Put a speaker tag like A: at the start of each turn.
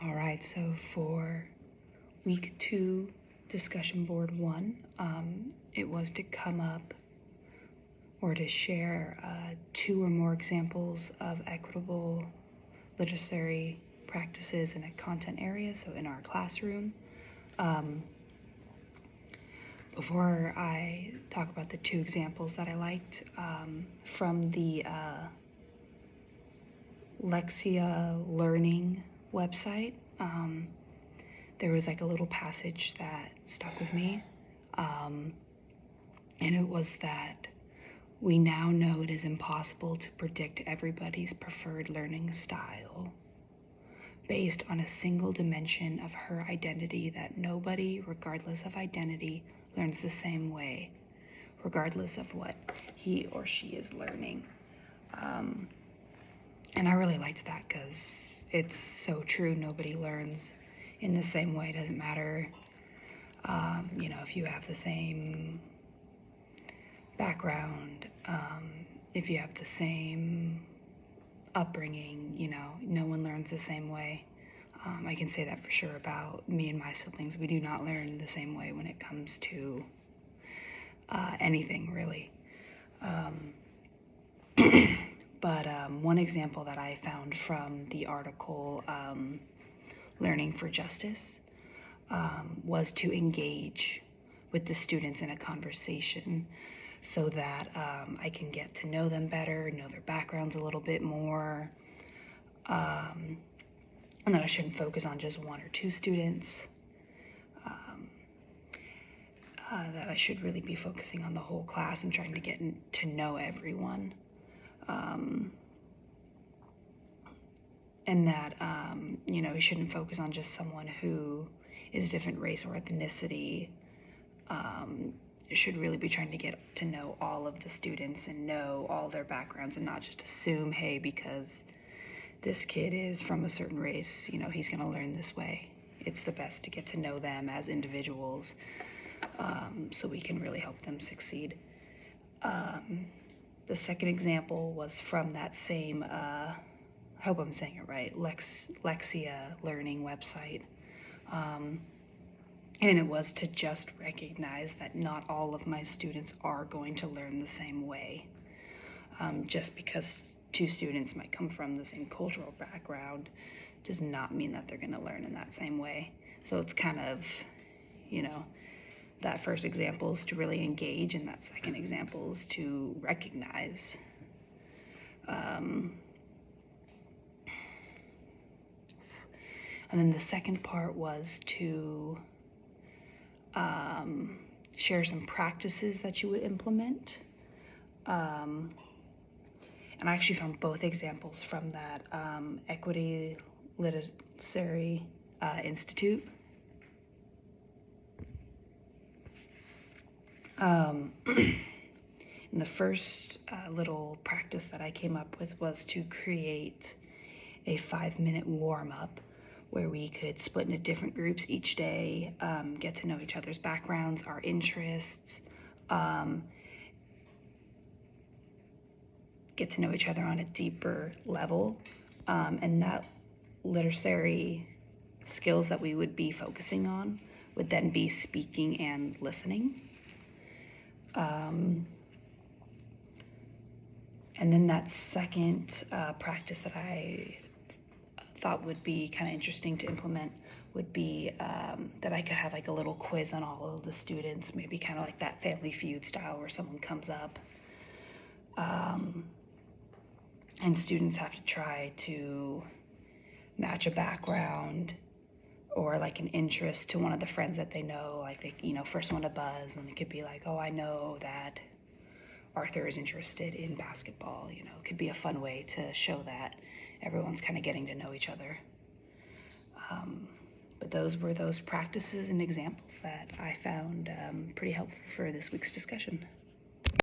A: All right, so for week 2, discussion board 1, it was to come up or to share 2 or more examples of equitable literary practices in a content area, so in our classroom. Before I talk about the 2 examples that I liked from the Lexia Learning website, there was like a little passage that stuck with me, and it was that we now know it is impossible to predict everybody's preferred learning style based on a single dimension of her identity, that nobody, regardless of identity, learns the same way, regardless of what he or she is learning. And I really liked that because it's so true. Nobody learns in the same way. It doesn't matter, if you have the same background, if you have the same upbringing, no one learns the same way. I can say that for sure about me and my siblings. We do not learn the same way when it comes to anything, really. But one example that I found from the article, Learning for Justice, was to engage with the students in a conversation so that I can get to know them better, know their backgrounds a little bit more, and that I shouldn't focus on just 1 or 2 students, that I should really be focusing on the whole class and trying to get to know everyone. And that, we shouldn't focus on just someone who is a different race or ethnicity. You should really be trying to get to know all of the students and know all their backgrounds and not just assume, hey, because this kid is from a certain race, he's going to learn this way. It's the best to get to know them as individuals, so we can really help them succeed. The second example was from that same, I hope I'm saying it right, Lexia Learning website. And it was to just recognize that not all of my students are going to learn the same way. Just because 2 students might come from the same cultural background does not mean that they're going to learn in that same way. So it's kind of, that first example is to really engage, and that second example is to recognize. And then the second part was to share some practices that you would implement. And I actually found both examples from that Equity Literary Institute. And the first little practice that I came up with was to create a 5-minute warm-up where we could split into different groups each day, get to know each other's backgrounds, our interests, get to know each other on a deeper level, and that literary skills that we would be focusing on would then be speaking and listening. And then that second practice that I thought would be kind of interesting to implement would be that I could have like a little quiz on all of the students, maybe kind of like that Family Feud style where someone comes up and students have to try to match a background or like an interest to one of the friends that they know, like they, first one to buzz, and it could be like, oh, I know that Arthur is interested in basketball. It could be a fun way to show that everyone's kind of getting to know each other. But those were those practices and examples that I found pretty helpful for this week's discussion.